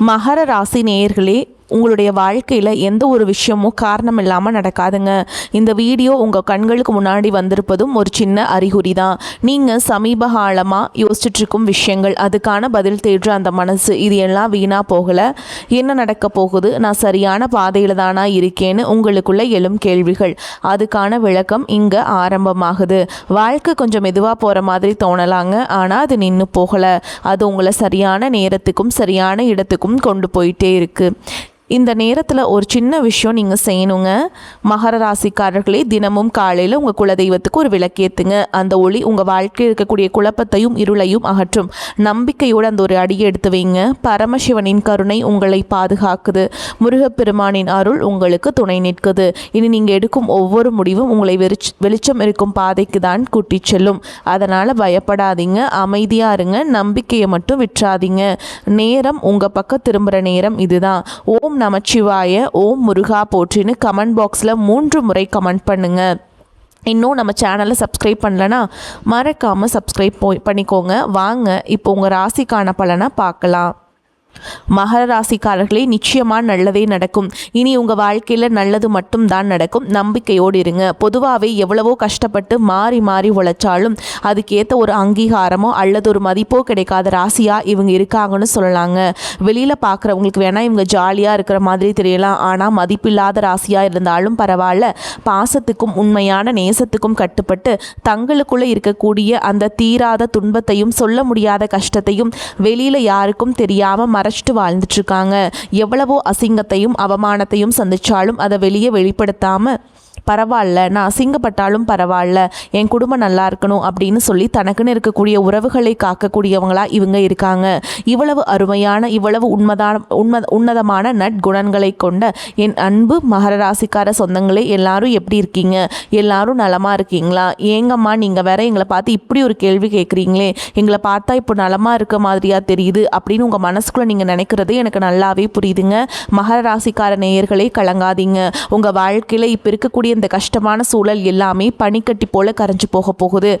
மகர ராசி நேயர்களே, உங்களுடைய வாழ்க்கையில் எந்த ஒரு விஷயமும் காரணம் இல்லாமல் நடக்காதுங்க. இந்த வீடியோ உங்கள் கண்களுக்கு முன்னாடி வந்திருப்பதும் ஒரு சின்ன அறிகுறி தான். நீங்கள் சமீப காலமாக யோசிச்சுட்ருக்கும் விஷயங்கள், அதுக்கான பதில் தேடுற அந்த மனசு, இது எல்லாம் வீணாக போகலை. என்ன நடக்க போகுது, நான் சரியான பாதையில் தானா இருக்கேன்னு உங்களுக்குள்ளே எழும் கேள்விகள், அதுக்கான விளக்கம் இங்கே ஆரம்பமாகுது. வாழ்க்கை கொஞ்சம் மெதுவாக போகிற மாதிரி தோணலாங்க, ஆனால் அது நின்று போகலை. அது உங்களை சரியான நேரத்துக்கும் சரியான இடத்துக்கும் கொண்டு போயிட்டே இருக்குது. இந்த நேரத்தில் ஒரு சின்ன விஷயம் நீங்கள் செய்யணுங்க. மகர ராசிக்காரர்களே, தினமும் காலையில் உங்கள் குலதெய்வத்துக்கு ஒரு விளக்கேற்றுங்க. அந்த ஒளி உங்கள் வாழ்க்கையில் இருக்கக்கூடிய குழப்பத்தையும் இருளையும் அகற்றும். நம்பிக்கையோடு அந்த ஒரு அடியை எடுத்து வைங்க. பரமசிவனின் கருணை உங்களை பாதுகாக்குது. முருகப்பெருமானின் அருள் உங்களுக்கு துணை நிற்குது. இனி நீங்கள் எடுக்கும் ஒவ்வொரு முடிவும் உங்களை வெளிச்சம் இருக்கும் பாதைக்கு தான் கூட்டி செல்லும். அதனால் பயப்படாதீங்க, அமைதியாக இருங்க, நம்பிக்கையை மட்டும் விட்டுறாதீங்க. நேரம் உங்கள் பக்கம் திரும்புகிற நேரம் இதுதான். ஓம் நமச்சிவாய, ஓம் முருகா போற்றின்னு கமெண்ட் பாக்ஸில் 3 முறை கமெண்ட் பண்ணுங்கள். இன்னும் நம்ம சேனலை சப்ஸ்கிரைப் பண்ணலன்னா மறக்காமல் சப்ஸ்கிரைப் பண்ணிக்கோங்க. வாங்க இப்போ உங்கள் ராசிக்கான பலனை பார்க்கலாம். மகர ராசிக்காரர்களே, நிச்சயமாக நல்லதே நடக்கும். இனி உங்கள் வாழ்க்கையில் நல்லது மட்டும் தான் நடக்கும். நம்பிக்கையோடு இருங்க. பொதுவாகவே எவ்வளவோ கஷ்டப்பட்டு மாறி மாறி உழைச்சாலும் அதுக்கேற்ற ஒரு அங்கீகாரமோ அல்லது ஒரு மதிப்போ கிடைக்காத ராசியாக இவங்க இருக்காங்கன்னு சொல்லலாங்க. வெளியில் பார்க்குறவங்களுக்கு வேணால் இவங்க ஜாலியாக இருக்கிற மாதிரி தெரியலாம், ஆனால் மதிப்பில்லாத ராசியாக இருந்தாலும் பரவாயில்ல, பாசத்துக்கும் உண்மையான நேசத்துக்கும் கட்டுப்பட்டு தங்களுக்குள்ளே இருக்கக்கூடிய அந்த தீராத துன்பத்தையும் சொல்ல முடியாத கஷ்டத்தையும் வெளியில் யாருக்கும் தெரியாமல் மறைச்சிட்டு வாழ்ந்துட்டு இருக்காங்க. எவ்வளவோ அசிங்கத்தையும் அவமானத்தையும் சந்திச்சாலும் அதை வெளியே வெளிப்படுத்தாம, பரவாயில்ல, நான் அசிங்கப்பட்டாலும் பரவாயில்ல, என் குடும்பம் நல்லா இருக்கணும் அப்படின்னு சொல்லி தனக்குன்னு இருக்கக்கூடிய உறவுகளை காக்கக்கூடியவங்களா இவங்க இருக்காங்க. இவ்வளவு அருமையான, இவ்வளவு உன்னதமான நற்குணங்களை கொண்ட என் அன்பு மகர ராசிக்கார சொந்தங்களே, எல்லாரும் எப்படி இருக்கீங்க? எல்லாரும் நலமா இருக்கீங்களா? ஏங்கம்மா நீங்கள் வேற எங்களை பார்த்து இப்படி ஒரு கேள்வி கேட்குறீங்களே, எங்களை பார்த்தா இப்போ நலமா இருக்க மாதிரியா தெரியுது அப்படின்னு உங்கள் மனசுக்குள்ள நீங்கள் நினைக்கிறது எனக்கு நல்லாவே புரியுதுங்க. மகர ராசிக்கார நேயர்களே, கலங்காதீங்க. உங்கள் வாழ்க்கையில் இப்போ இருக்கக்கூடிய இந்த கஷ்டமான சூழல் எல்லாமே பனிக்கட்டி போல கரைஞ்சு போக போகுது.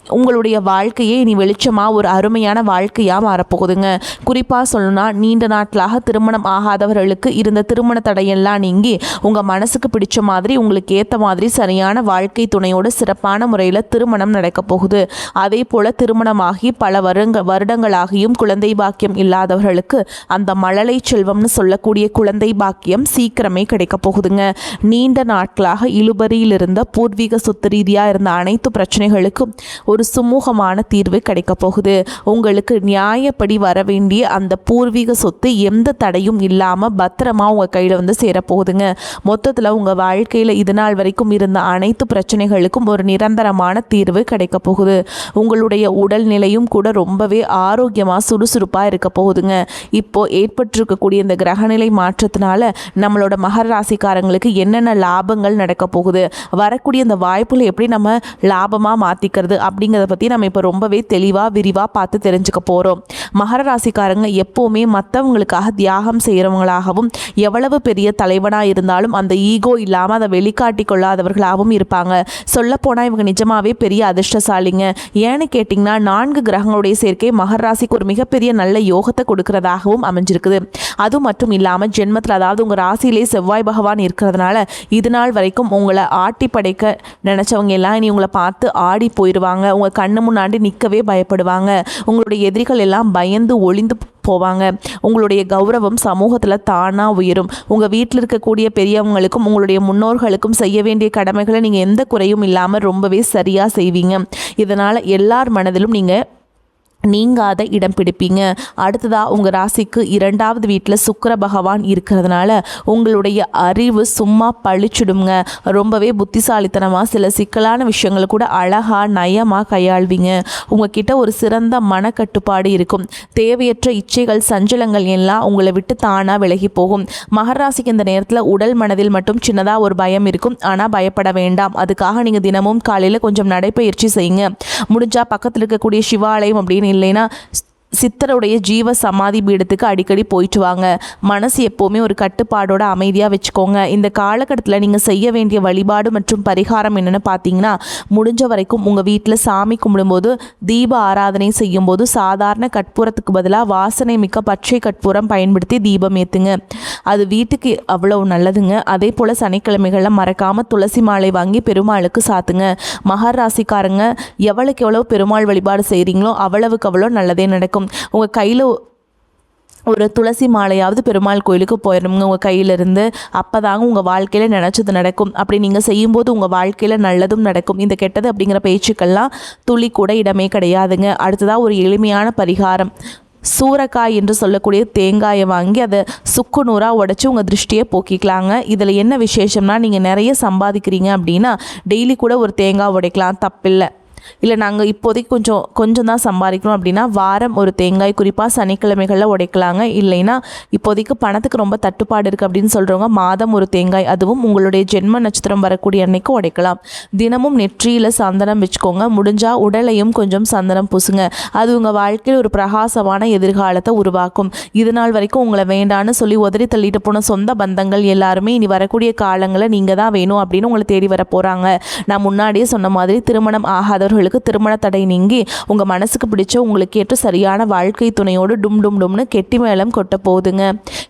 உங்களுடைய வாழ்க்கையே இனி வெளிச்சமாக ஒரு அருமையான வாழ்க்கையாக மாறப்போகுதுங்க. குறிப்பாக சொல்லணும்னா, நீண்ட நாட்களாக திருமணம் ஆகாதவர்களுக்கு இருந்த திருமண தடையெல்லாம் நீங்கி உங்கள் மனசுக்கு பிடிச்ச மாதிரி, உங்களுக்கு ஏற்ற மாதிரி சரியான வாழ்க்கை துணையோடு சிறப்பான முறையில் திருமணம் நடக்க போகுது. அதே போல் திருமணமாகி பல வருடங்களாகியும் குழந்தை பாக்கியம் இல்லாதவர்களுக்கு அந்த மழலை செல்வம்னு சொல்லக்கூடிய குழந்தை பாக்கியம் சீக்கிரமே கிடைக்க போகுதுங்க. நீண்ட நாட்களாக இழுபறியில் இருந்த பூர்வீக சொத்து ரீதியாக இருந்த அனைத்து பிரச்சனைகளுக்கும் ஒரு சுமூகமான தீர்வு கிடைக்க போகுது. உங்களுக்கு நியாயப்படி வர வேண்டிய அந்த பூர்வீக சொத்து எந்த தடையும் இல்லாமல் பத்திரமா உங்கள் கையில் வந்து சேரப்போகுதுங்க. மொத்தத்தில் உங்கள் வாழ்க்கையில் இது நாள் வரைக்கும் இருந்த அனைத்து பிரச்சனைகளுக்கும் ஒரு நிரந்தரமான தீர்வு கிடைக்க போகுது. உங்களுடைய உடல்நிலையும் கூட ரொம்பவே ஆரோக்கியமாக சுறுசுறுப்பாக இருக்க போகுதுங்க. இப்போ ஏற்பட்டிருக்கக்கூடிய இந்த கிரகநிலை மாற்றத்தினால நம்மளோட மகர ராசிக்காரங்களுக்கு என்னென்ன லாபங்கள் நடக்க போகுது, வரக்கூடிய இந்த வாய்ப்புகளை எப்படி நம்ம லாபமாக மாற்றிக்கிறது அப்படிங்கிறத பற்றி நம்ம இப்போ ரொம்பவே தெளிவாக விரிவாக பார்த்து தெரிஞ்சுக்க போகிறோம். மகர ராசிக்காரங்க எப்போவுமே மற்றவங்களுக்காக தியாகம் செய்கிறவங்களாகவும், எவ்வளவு பெரிய தலைவனாக இருந்தாலும் அந்த ஈகோ இல்லாமல் அதை வெளிக்காட்டி கொள்ளாதவர்களாகவும் இருப்பாங்க. சொல்லப்போனால் இவங்க நிஜமாகவே பெரிய அதிர்ஷ்டசாலிங்க. ஏன்னு கேட்டிங்கன்னா, 4 கிரகங்களுடைய சேர்க்கை மகர ராசிக்கு ஒரு மிகப்பெரிய நல்ல யோகத்தை கொடுக்கறதாகவும் அமைஞ்சிருக்குது. அது மட்டும் இல்லாமல் ஜென்மத்தில், அதாவது உங்கள் ராசியிலே செவ்வாய் பகவான் இருக்கிறதுனால இது நாள் வரைக்கும் உங்களை ஆட்டி படைக்க நினச்சவங்க எல்லாம் இனி உங்களை பார்த்து ஆடி போயிடுவாங்க. உங்கள் கண்ணு முன்னாடி நிற்கவே பயப்படுவாங்க. உங்களுடைய எதிரிகள் எல்லாம் பயந்து ஒளிந்து போவாங்க. உங்களுடைய கௌரவம் சமூகத்தில் தானாக உயரும். உங்கள் வீட்டில் இருக்கக்கூடிய பெரியவங்களுக்கும் உங்களுடைய முன்னோர்களுக்கும் செய்ய வேண்டிய கடமைகளை நீங்கள் எந்த குறையும் இல்லாமல் ரொம்பவே சரியாக செய்வீங்க. இதனால் எல்லார் மனதிலும் நீங்கள் நீங்காத இடம் பிடிப்பீங்க. அடுத்ததாக உங்கள் ராசிக்கு 2வது வீட்டில் சுக்கிர பகவான் இருக்கிறதுனால உங்களுடைய அறிவு சும்மா பழிச்சிடுங்க. ரொம்பவே புத்திசாலித்தனமாக சில சிக்கலான விஷயங்களை கூட அழகாக நயமாக கையாள்வீங்க. உங்ககிட்ட ஒரு சிறந்த மனக்கட்டுப்பாடு இருக்கும். தேவையற்ற இச்சைகள் சஞ்சலங்கள் எல்லாம் உங்களை விட்டு தானாக விலகி போகும். மகர ராசிக்கு இந்த நேரத்தில் உடல் மனதில் மட்டும் சின்னதாக ஒரு பயம் இருக்கும், ஆனால் பயப்பட வேண்டாம். அதுக்காக நீங்கள் தினமும் காலையில் கொஞ்சம் நடைப்பயிற்சி செய்யுங்க. முடிஞ்சால் பக்கத்தில் இருக்கக்கூடிய சிவாலயம் அப்படின்னு இல்லைன்னா சித்தருடைய ஜீவ சமாதி பீடத்துக்கு அடிக்கடி போயிட்டு வாங்க. மனசு எப்போவுமே ஒரு கட்டுப்பாடோட அமைதியாக வச்சுக்கோங்க. இந்த காலகட்டத்தில் நீங்கள் செய்ய வேண்டிய வழிபாடு மற்றும் பரிகாரம் என்னென்னு பார்த்தீங்கன்னா, முடிஞ்ச வரைக்கும் உங்கள் வீட்டில் சாமி கும்பிடும்போது தீப ஆராதனை செய்யும்போது சாதாரண கற்பூரத்துக்கு பதிலாக வாசனை மிக்க பச்சை கற்பூரம் பயன்படுத்தி தீபம் ஏற்றுங்க. அது வீட்டுக்கு அவ்வளோ நல்லதுங்க. அதே போல் சனிக்கிழமைகளில் மறக்காமல் துளசி மாலை வாங்கி பெருமாளுக்கு சாத்துங்க. மகர ராசிக்காரங்க எவ்வளோக்கு எவ்வளோ பெருமாள் வழிபாடு செய்கிறீங்களோ அவ்வளவுக்கு அவ்வளோ நல்லதே நடக்கும். உங்கள் கையில் ஒரு துளசி மாலையாவது பெருமாள் கோயிலுக்கு போயிடணுங்க உங்கள் கையிலிருந்து. அப்போ தாங்க உங்கள் வாழ்க்கையில் நினச்சது நடக்கும். அப்படி நீங்கள் செய்யும்போது உங்கள் வாழ்க்கையில் நல்லதும் நடக்கும். இந்த கெட்டது அப்படிங்கிற பேச்சுக்கெல்லாம் துளி கூட இடமே கிடையாதுங்க. அடுத்ததாக ஒரு எளிமையான பரிகாரம். சூறைக்காய் என்று சொல்லக்கூடிய தேங்காயை வாங்கி அதை சுக்கு நூறாக உடச்சி உங்கள் திருஷ்டியை போக்கிக்கலாங்க. இதில் என்ன விசேஷம்னா, நீங்கள் நிறைய சம்பாதிக்கிறீங்க அப்படின்னா டெய்லி கூட ஒரு தேங்காய் உடைக்கலாம், தப்பில்லை. இல்லை நாங்கள் இப்போதைக்கு கொஞ்சம் தான் சம்பாதிக்கணும் அப்படின்னா வாரம் ஒரு தேங்காய், குறிப்பாக சனிக்கிழமைகளில் உடைக்கலாங்க. இல்லைன்னா இப்போதைக்கு பணத்துக்கு ரொம்ப தட்டுப்பாடு இருக்குது அப்படின்னு சொல்கிறவங்க மாதம் ஒரு தேங்காய், அதுவும் உங்களுடைய ஜென்ம நட்சத்திரம் வரக்கூடிய அன்னைக்கு உடைக்கலாம். தினமும் நெற்றியில் சந்தனம் வச்சுக்கோங்க. முடிஞ்சால் உடலையும் கொஞ்சம் சந்தனம் பூசுங்க. அது உங்கள் வாழ்க்கையில் ஒரு பிரகாசமான எதிர்காலத்தை உருவாக்கும். இது நாள் வரைக்கும் உங்களை வேண்டான்னு சொல்லி உதறி தள்ளிட்டு போன சொந்த பந்தங்கள் எல்லாருமே இனி வரக்கூடிய காலங்களில் நீங்கள் தான் வேணும் அப்படின்னு உங்களை தேடி வர போகிறாங்க. நான் முன்னாடியே சொன்ன மாதிரி திருமணம் ஆகாதவர்களுக்கு திருமண தடை நீங்கி உங்கள் மனசுக்கு பிடிச்ச உங்களுக்கு ஏற்ற சரியான வாழ்க்கை துணையோடு டும் டும் டும்னு கெட்டி மேளம் கொட்ட போகுதுங்க.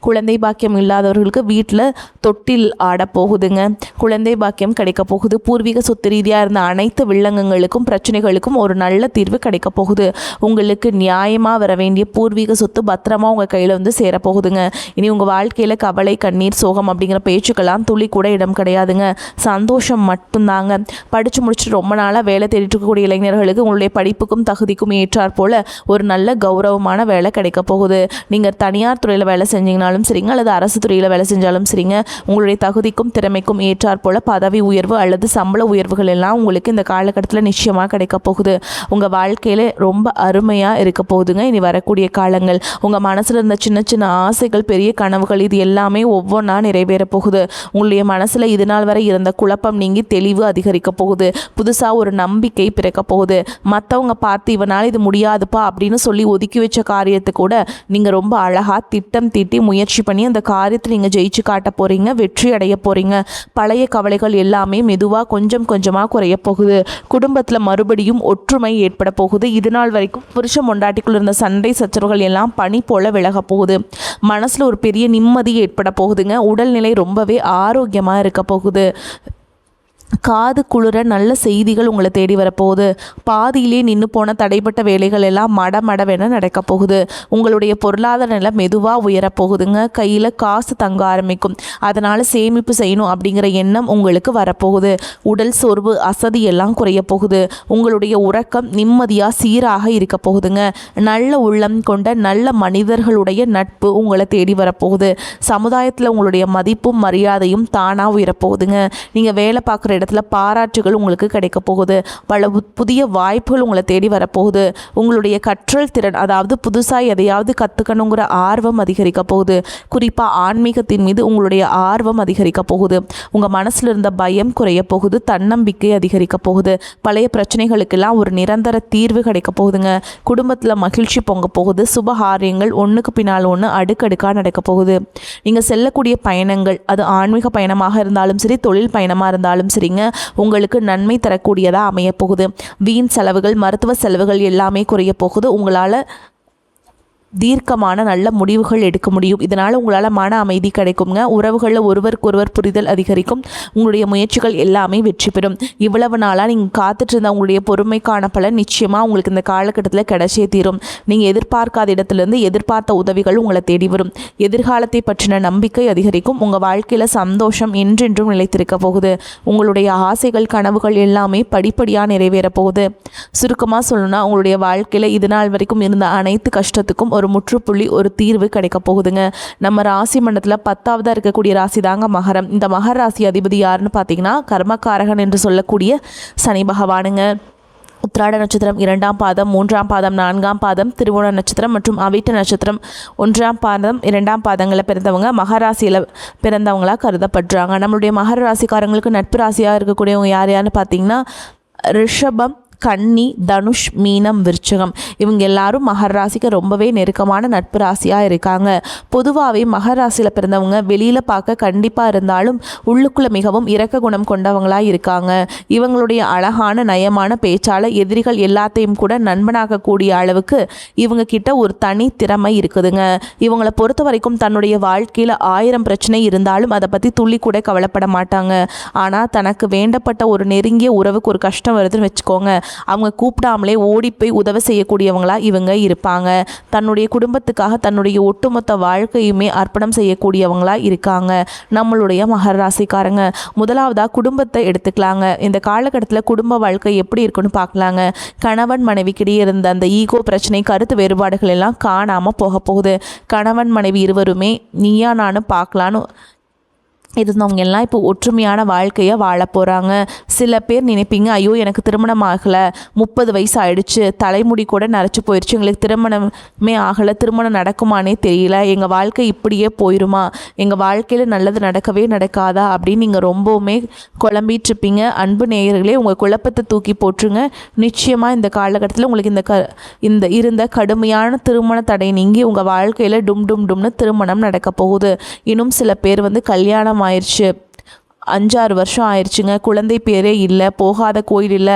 குழந்தை பாக்கியம் இல்லாதவர்களுக்கு வீட்டில் தொட்டில் ஆட போகுதுங்க. குழந்தை பாக்கியம் கிடைக்க போகுது. பூர்வீக சொத்து ரீதியாக இருந்த அனைத்து வில்லங்கங்களுக்கும் பிரச்சனைகளுக்கும் ஒரு நல்ல தீர்வு கிடைக்க போகுது. உங்களுக்கு நியாயமாக வர வேண்டிய பூர்வீக சொத்து பத்திரமா உங்கள் கையில் வந்து சேரப்போகுதுங்க. இனி உங்கள் வாழ்க்கையில் கவலை, கண்ணீர், சோகம் அப்படிங்கிற பேச்சுக்கெல்லாம் துளி கூட இடம் கிடையாதுங்க. சந்தோஷம் மட்டும்தாங்க. படித்து முடிச்சுட்டு ரொம்ப நாளாக வேலை தேடிட்டு இருக்கக்கூடிய இளைஞர்களுக்கு உங்களுடைய படிப்புக்கும் தகுதிக்கும் ஏற்றாற் போல ஒரு நல்ல கௌரவமான வேலை கிடைக்க போகுது. நீங்கள் தனியார் துறையில் வேலை செஞ்சீங்கனாலும் சரிங்க, அல்லது அரசு துறையில் வேலை செஞ்சாலும் சரிங்க, உங்களுடைய தகுதிக்கும் திறமைக்கும் ஏற்றாற் போல பதவி உயர்வு அல்லது சம்பள உயர்வுகள் எல்லாம் உங்களுக்கு இந்த காலகட்டத்தில் நிச்சயமாக கிடைக்க போகுது. உங்கள் வாழ்க்கையில் ரொம்ப அருமையாக இருக்க போகுதுங்க இனி வரக்கூடிய காலங்கள். உங்கள் மனசில் இருந்த சின்ன சின்ன ஆசைகள், பெரிய கனவுகள், இது எல்லாமே ஒவ்வொன்றா நிறைவேற போகுது. உங்களுடைய மனசில் இது நாள் வரை இருந்த குழப்பம் நீங்கி தெளிவு அதிகரிக்க போகுது. புதுசாக ஒரு நம்பிக்கை பிறக்க போகுது. மற்றவங்க பார்த்து இவனால் இது முடியாதுப்பா அப்படின்னு சொல்லி ஒதுக்கி வச்ச காரியத்தை கூட நீங்கள் ரொம்ப அழகாக திட்டம் தீட்டி முயற்சி பண்ணி அந்த காரியத்தை நீங்கள் ஜெயிச்சு காட்ட போகிறீங்க, வெற்றி அடைய போகிறீங்க. பழைய கவலைகள் எல்லாமே மெதுவாக கொஞ்சம் கொஞ்சமாக குறைய போகுது. குடும்பத்தில் மறுபடியும் ஒற்றுமை ஏற்பட போகுது. இது நாள் வரைக்கும் புருஷ பொண்டாட்டிக்குள்ள இருந்த சண்டை சச்சரவுகள் எல்லாம் பனி போல விலக போகுது. மனசில் ஒரு பெரிய நிம்மதி ஏற்பட போகுதுங்க. உடல்நிலை ரொம்பவே ஆரோக்கியமாக இருக்க போகுது. காது குளிர நல்ல செய்திகள் உங்களை தேடி வரப்போகுது. பாதியிலே நின்று போன தடைப்பட்ட வேலைகள் எல்லாம் மடமடவென நடக்க போகுது. உங்களுடைய பொருளாதார நிலை மெதுவாக உயரப்போகுதுங்க. கையில் காசு தங்க ஆரம்பிக்கும். அதனால் சேமிப்பு செய்யணும் அப்படிங்கிற எண்ணம் உங்களுக்கு வரப்போகுது. உடல் சோர்வு, அசதி எல்லாம் குறைய போகுது. உங்களுடைய உறக்கம் நிம்மதியாக சீராக இருக்க போகுதுங்க. நல்ல உள்ளம் கொண்ட நல்ல மனிதர்களுடைய நட்பு உங்களை தேடி வரப்போகுது. சமுதாயத்தில் உங்களுடைய மதிப்பும் மரியாதையும் தானாக உயரப்போகுதுங்க. நீங்கள் வேலை பார்க்குற இடத்துல பாராட்டுகள் உங்களுக்கு கிடைக்க போகுது. பல புதிய வாய்ப்புகள் உங்களை தேடி வரப்போகுது. உங்களுடைய கற்றல் திறன், அதாவது புதுசாக எதையாவது கற்றுக்கணுங்கிற ஆர்வம் அதிகரிக்க போகுது. குறிப்பாக ஆன்மீகத்தின் மீது உங்களுடைய ஆர்வம் அதிகரிக்க போகுது. உங்கள் மனசில் இருந்த பயம் குறைய போகுது. தன்னம்பிக்கை அதிகரிக்க போகுது. பழைய பிரச்சனைகளுக்கெல்லாம் ஒரு நிரந்தர தீர்வு கிடைக்க போகுதுங்க. குடும்பத்தில் மகிழ்ச்சி பொங்க போகுது. சுபகாரியங்கள் ஒன்றுக்கு பின்னால் ஒன்று அடுக்கடுக்காக நடக்க போகுது. நீங்கள் செல்லக்கூடிய பயணங்கள், அது ஆன்மீக பயணமாக இருந்தாலும் சரி, தொழில் பயணமாக இருந்தாலும் சரிங்க, உங்களுக்கு நன்மை தரக்கூடியதாக அமைய போகுது. வீண் செலவுகள், மருத்துவ செலவுகள் எல்லாமே குறைய போகுது. உங்களால் தீர்க்கமான நல்ல முடிவுகள் எடுக்க முடியும். இதனால் உங்களால் மன அமைதி கிடைக்குங்க. உறவுகளில் ஒருவருக்கொருவர் புரிதல் அதிகரிக்கும். உங்களுடைய முயற்சிகள் எல்லாமே வெற்றி பெறும். இவ்வளவு நாளாக நீங்கள் காத்துட்டு இருந்த உங்களுடைய பொறுமைக்கான பலன் நிச்சயமாக உங்களுக்கு இந்த காலகட்டத்தில் கிடைச்சே தீரும். நீங்கள் எதிர்பார்க்காத இடத்துலேருந்து எதிர்பார்த்த உதவிகள் உங்களை தேடி வரும். எதிர்காலத்தை பற்றின நம்பிக்கை அதிகரிக்கும். உங்கள் வாழ்க்கையில் சந்தோஷம் என்றென்றும் நிலைத்திருக்க போகுது. உங்களுடைய ஆசைகள், கனவுகள் எல்லாமே படிப்படியாக நிறைவேற போகுது. சுருக்கமாக சொல்லணும்னா, உங்களுடைய வாழ்க்கையில் இது நாள் வரைக்கும் இருந்த அனைத்து கஷ்டத்துக்கும் ஒரு முற்றுப்புள்ளி, ஒரு தீர்வு கிடைக்க போகுதுங்க. நம்ம ராசி மண்டலத்தில் 10ஆவதாக இருக்கக்கூடிய ராசி தாங்க மகரம். இந்த மகர ராசி அதிபதி யாருன்னு பார்த்தீங்கன்னா, கர்மக்காரகன் என்று சொல்லக்கூடிய சனி பகவானுங்க. உத்திராட நட்சத்திரம் 2ஆம் பாதம், 3ஆம் பாதம், 4ஆம் பாதம், திருவோண நட்சத்திரம் மற்றும் அவிட்ட நட்சத்திரம் 1ஆம் பாதம், 2ஆம் பாதங்களில் பிறந்தவங்க மகராசியில் பிறந்தவங்களாக கருதப்படுறாங்க. நம்மளுடைய மகர ராசிக்காரங்களுக்கு நட்பு ராசியாக இருக்கக்கூடியவங்க யார் யாருன்னு பார்த்தீங்கன்னா, ரிஷபம், கன்னி, தனுஷ், மீனம், விருச்சிகம் இவங்க எல்லாரும் மகர ராசிக்கு ரொம்பவே நெருக்கமான நட்பு ராசியாக இருக்காங்க. பொதுவாகவே மகர ராசியில் பிறந்தவங்க வெளியில் பார்க்க கண்டிப்பாக இருந்தாலும் உள்ளுக்குள்ளே மிகவும் இரக்க குணம் கொண்டவங்களாக இருக்காங்க. இவங்களுடைய அழகான நயமான பேச்சால் எதிரிகள் எல்லாத்தையும் கூட நண்பனாகக்கூடிய அளவுக்கு இவங்க கிட்ட ஒரு தனி திறமை இருக்குதுங்க. இவங்களை பொறுத்த வரைக்கும் தன்னுடைய வாழ்க்கையில் 1000 பிரச்சனை இருந்தாலும் அதை பற்றி துள்ளி கூட கவலைப்பட மாட்டாங்க. ஆனால் தனக்கு வேண்டப்பட்ட ஒரு நெருங்கிய உறவுக்கு ஒரு கஷ்டம் வருதுன்னு வச்சுக்கோங்க, அவங்க கூப்பிடாமலே ஓடி போய் உதவி செய்யக்கூடியவங்களா இவங்க இருப்பாங்க. தன்னுடைய குடும்பத்துக்காக தன்னுடைய ஒட்டுமொத்த வாழ்க்கையுமே அர்ப்பணம் செய்யக்கூடியவங்களா இருக்காங்க நம்மளுடைய மகர ராசிக்காரங்க. முதலாவதாக குடும்பத்தை எடுத்துக்கலாங்க. இந்த காலகட்டத்தில் குடும்ப வாழ்க்கை எப்படி இருக்குன்னு பார்க்கலாங்க. கணவன் மனைவிக்கிடையே இருந்த அந்த ஈகோ பிரச்சனை, கருத்து வேறுபாடுகள் எல்லாம் காணாமல் போக போகுது. கணவன் மனைவி இருவருமே நீயா நானு பார்க்கலான்னு இருந்தவங்க எல்லாம் இப்போ ஒற்றுமையான வாழ்க்கையை வாழ போகிறாங்க. சில பேர் நினைப்பீங்க, ஐயோ எனக்கு திருமணம் ஆகலை, 30 வயசு ஆயிடுச்சு, தலைமுடி கூட நரைச்சி போயிடுச்சு, எங்களுக்கு திருமணமே ஆகலை, திருமணம் நடக்குமானே தெரியல, எங்கள் வாழ்க்கை இப்படியே போயிடுமா, எங்கள் வாழ்க்கையில் நல்லது நடக்கவே நடக்காதா அப்படின்னு நீங்கள் ரொம்பவுமே குழம்பிகிட்ருப்பீங்க. அன்பு நேயர்களே, உங்கள் குழப்பத்தை தூக்கி போட்டுருங்க. நிச்சயமாக இந்த காலகட்டத்தில் உங்களுக்கு இந்த இருந்த கடுமையான திருமண தடை நீங்கி உங்கள் வாழ்க்கையில் டும்னு திருமணம் நடக்க போகுது. இன்னும் சில பேர் கல்யாணம் ஆயிடுச்சு, 5-6 வருஷம் ஆயிடுச்சுங்க, குழந்தை பேரே இல்லை, போகாத கோயில் இல்லை,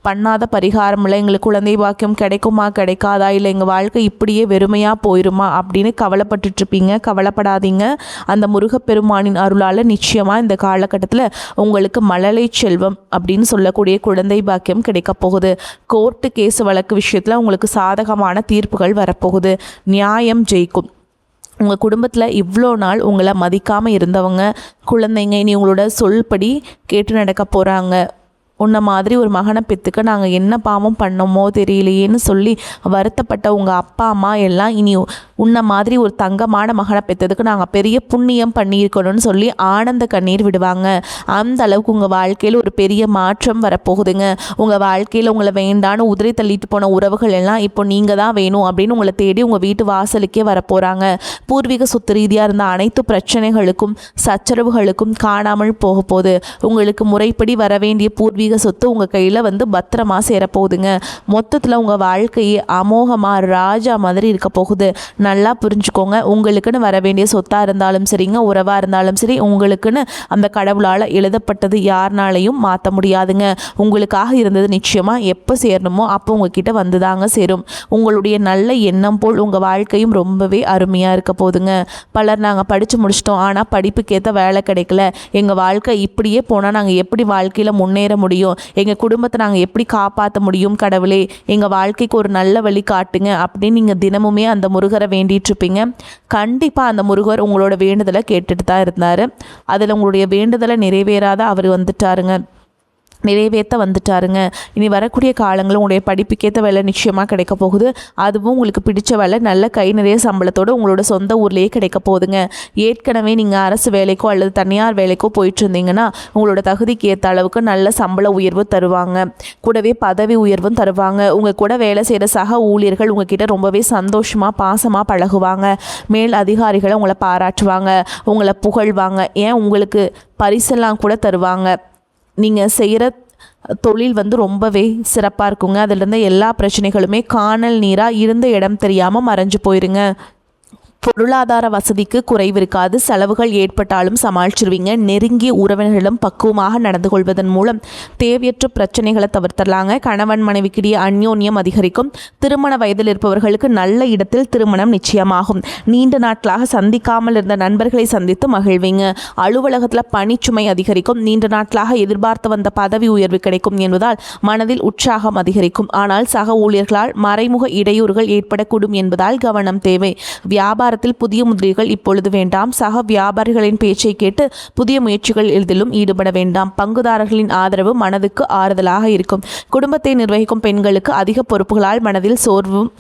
பண்ணாத பரிகாரம் இல்லை, எங்களுக்கு குழந்தை பாக்கியம் கிடைக்குமா கிடைக்காதா, இல்லை எங்கள் வாழ்க்கை இப்படியே வெறுமையாக போயிடுமா அப்படின்னு கவலைப்பட்டுட்ருப்பீங்க. கவலைப்படாதீங்க. அந்த முருகப்பெருமானின் அருளால் நிச்சயமாக இந்த காலகட்டத்தில் உங்களுக்கு மழலை செல்வம் அப்படின்னு சொல்லக்கூடிய குழந்தை பாக்கியம் கிடைக்க போகுது. கோர்ட்டு கேஸ் வழக்கு விஷயத்தில் உங்களுக்கு சாதகமான தீர்ப்புகள் வரப்போகுது. நியாயம் ஜெயிக்கும். உங்கள் குடும்பத்தில் இவ்வளோ நாள் உங்களை மதிக்காமல் இருந்தவங்க குழந்தைங்க இனி உங்களோட சொல்படி கேட்டு நடக்க போகிறாங்க. உன்னை மாதிரி ஒரு மகனை பெற்றுக்க நாங்கள் என்ன பாவம் பண்ணோமோ தெரியலையேன்னு சொல்லி வருத்தப்பட்ட உங்கள் அப்பா அம்மா எல்லாம் இனி உன்னை மாதிரி ஒரு தங்கமான மகனை பெற்றதுக்கு நாங்கள் பெரிய புண்ணியம் பண்ணியிருக்கணும்னு சொல்லி ஆனந்த கண்ணீர் விடுவாங்க. அந்த அளவுக்கு உங்கள் வாழ்க்கையில் ஒரு பெரிய மாற்றம் வரப்போகுதுங்க. உங்கள் வாழ்க்கையில் உங்களை வேண்டான்னு உதிரை தள்ளிட்டு போன உறவுகள் எல்லாம் இப்போ நீங்கள் தான் வேணும் அப்படின்னு உங்களை தேடி உங்கள் வீட்டு வாசலுக்கே வரப்போகிறாங்க. பூர்வீக சொத்து ரீதியாக இருந்த அனைத்து பிரச்சனைகளுக்கும் சச்சரவுகளுக்கும் காணாமல் போக போகுது. உங்களுக்கு முறைப்படி வர வேண்டிய பூர்வீக சொத்து உங்கள் கையில் பத்திரமா சேரப்போகுதுங்க. மொத்தத்தில் உங்கள் வாழ்க்கையே அமோகமாக ராஜா மாதிரி இருக்க போகுது. நல்லா புரிஞ்சுக்கோங்க. உங்களுக்குன்னு வர வேண்டிய சொத்தாக இருந்தாலும் சரிங்க, உறவாக இருந்தாலும் சரி, உங்களுக்குன்னு அந்த கடவுளால் எழுதப்பட்டது யாருனாலையும் மாற்ற முடியாதுங்க. உங்களுக்காக இருந்தது நிச்சயமாக எப்போ சேரணுமோ அப்போ உங்ககிட்ட வந்துதாங்க சேரும். உங்களுடைய நல்ல எண்ணம் போல் உங்கள் வாழ்க்கையும் ரொம்பவே அருமையாக இருக்க போகுதுங்க. பலர் நாங்கள் படித்து முடிச்சிட்டோம், ஆனால் படிப்புக்கேற்ற வேலை கிடைக்கல, எங்கள் வாழ்க்கை இப்படியே போனால் நாங்கள் எப்படி வாழ்க்கையில் முன்னேற முடியும், எங்கள் குடும்பத்தை நாங்கள் எப்படி காப்பாற்ற முடியும், கடவுளே எங்கள் வாழ்க்கைக்கு ஒரு நல்ல வழி காட்டுங்க அப்படின்னு நீங்கள் தினமுமே அந்த முருகரை வேண்டிட்டு இருப்பீங்க. கண்டிப்பாக அந்த முருகர் உங்களோட வேண்டுதலை கேட்டுட்டு தான் இருந்தார். அதில் உங்களுடைய வேண்டுதலை நிறைவேறாத அவர் நிறைவேற்ற வந்துட்டாருங்க. இனி வரக்கூடிய காலங்களில் உங்களுடைய படிப்புக்கேற்ற வேலை நிச்சயமாக கிடைக்க போகுது. அதுவும் உங்களுக்கு பிடிச்ச வேலை, நல்ல கை நிறைய சம்பளத்தோடு உங்களோட சொந்த ஊர்லேயே கிடைக்க போகுதுங்க. ஏற்கனவே நீங்கள் அரசு வேலைக்கோ அல்லது தனியார் வேலைக்கோ போயிட்டு இருந்தீங்கன்னா உங்களோட தகுதிக்கு ஏற்ற அளவுக்கு நல்ல சம்பள உயர்வு தருவாங்க. கூடவே பதவி உயர்வும் தருவாங்க. உங்கள் கூட வேலை செய்கிற சக ஊழியர்கள் உங்ககிட்ட ரொம்பவே சந்தோஷமாக பாசமாக பழகுவாங்க. மேல் அதிகாரிகளை உங்களை பாராட்டுவாங்க, உங்களை புகழ்வாங்க, ஏன் உங்களுக்கு பரிசெல்லாம் கூட தருவாங்க. நீங்கள் செய்கிற தொழில் ரொம்பவே சிறப்பாக இருக்குங்க. அதிலிருந்து எல்லா பிரச்சனைகளுமே காணல் நீராக இருந்த இடம் தெரியாமல் மறைஞ்சு போயிருங்க. பொருளாதார வசதிக்கு குறைவு இருக்காது. செலவுகள் ஏற்பட்டாலும் சமாளிச்சிருவீங்க. நெருங்கிய உறவினர்களும் பக்குவமாக நடந்து கொள்வதன் மூலம் தேவையற்ற பிரச்சனைகளை தவிர்த்தரலாங்க. கணவன் மனைவிக்கிடையே அந்யோன்யம் அதிகரிக்கும். திருமண வயதில் இருப்பவர்களுக்கு நல்ல இடத்தில் திருமணம் நிச்சயமாகும். நீண்ட நாட்களாக சந்திக்காமல் இருந்த நண்பர்களை சந்தித்து மகிழ்வீங்க. அலுவலகத்தில் பணிச்சுமை அதிகரிக்கும். நீண்ட நாட்களாக எதிர்பார்த்து வந்த பதவி உயர்வு கிடைக்கும் என்பதால் மனதில் உற்சாகம் அதிகரிக்கும். ஆனால் சக ஊழியர்களால் மறைமுக இடையூறுகள் ஏற்படக்கூடும் என்பதால் கவனம் தேவை. வியாபாரத்தில் புதிய முதலீடுகள் இப்பொழுது வேண்டாம். சக வியாபாரிகளின் பேச்சை கேட்டு புதிய முயற்சிகள் எதிலும் ஈடுபட வேண்டாம். பங்குதாரர்களின் ஆதரவு மனதுக்கு ஆறுதலாக இருக்கும். குடும்பத்தை நிர்வகிக்கும் பெண்களுக்கு அதிக பொறுப்புகளால் மனதில் சோர்வும்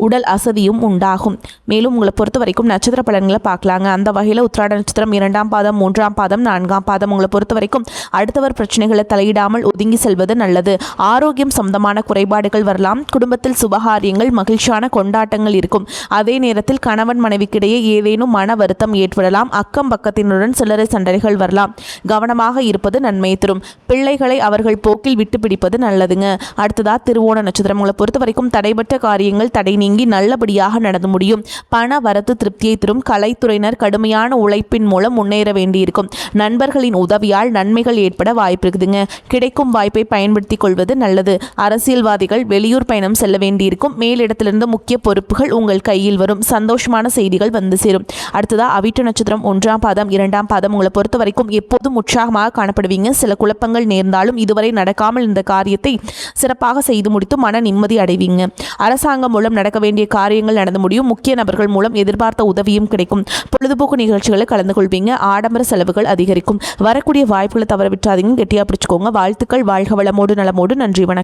உடல் அசதியும் உண்டாகும். மேலும் உங்களை பொறுத்த வரைக்கும் நட்சத்திர பலன்களை பார்க்கலாங்க. அந்த வகையில் உத்திராட நட்சத்திரம் 2ஆம் பாதம், 3ஆம் பாதம், 4ஆம் பாதம் உங்களை பொறுத்த வரைக்கும் அடுத்தவர் பிரச்சனைகளை தலையிடாமல் ஒதுங்கி செல்வது நல்லது. ஆரோக்கியம் சம்பந்தமான குறைபாடுகள் வரலாம். குடும்பத்தில் சுபகாரியங்கள், மகிழ்ச்சியான கொண்டாட்டங்கள் இருக்கும். அதே நேரத்தில் கணவன் மனைவிக்கிடையே ஏதேனும் மன வருத்தம் ஏற்படலாம். அக்கம் பக்கத்தினருடன் சிலரை சண்டைகள் வரலாம். கவனமாக இருப்பது நன்மை தரும். பிள்ளைகளை அவர்கள் போக்கில் விட்டு பிடிப்பது நல்லதுங்க. அடுத்ததா திருவோண நட்சத்திரம் உங்களை பொறுத்த வரைக்கும் தடைபட்ட காரியங்கள் தடை நீங்கி நல்லபடியாக நடந்து முடியும். பண வரத்து திருப்தியை தரும். கலைத்துறையினர் கடுமையான உழைப்பின் மூலம் முன்னேற வேண்டியிருக்கும். நண்பர்களின் உதவியால் நன்மைகள் ஏற்பட வாய்ப்பு இருக்குதுங்க. கிடைக்கும் வாய்ப்பை பயன்படுத்திக் கொள்வது நல்லது. அரசியல்வாதிகள் வெளியூர் பயணம் செல்ல வேண்டியிருக்கும். மேலிடத்திலிருந்து முக்கிய பொறுப்புகள் உங்கள் கையில் வரும். சந்தோஷமான செய்திகள் வந்து சேரும். அடுத்ததா அவிட்ட நட்சத்திரம் 1ஆம் பாதம், 2ஆம் பாதம் உங்களை பொறுத்த வரைக்கும் எப்போதும் உற்சாகமாக காணப்படுவீங்க. சில குழப்பங்கள் நேர்ந்தாலும் இதுவரை நடக்காமல் இந்த காரியத்தை சிறப்பாக செய்து முடித்து மன நிம்மதி அடைவீங்க. அரசாங்கம் மூலம் நடக்க வேண்டிய காரியங்கள் நடந்து முடியும். முக்கிய நபர்கள் மூலம் எதிர்பார்த்த உதவியும் கிடைக்கும். பொழுதுபோக்கு நிகழ்ச்சிகளை கலந்து கொள்வீங்க. ஆடம்பர செலவுகள் அதிகரிக்கும். வரக்கூடிய வாய்ப்புகளை தவற விட்டாதீங்க. கெட்டியா பிடிச்சுக்கோங்க. வாழ்த்துக்கள். வாழ்க வளமோடு நலமோடு. நன்றி, வணக்கம்.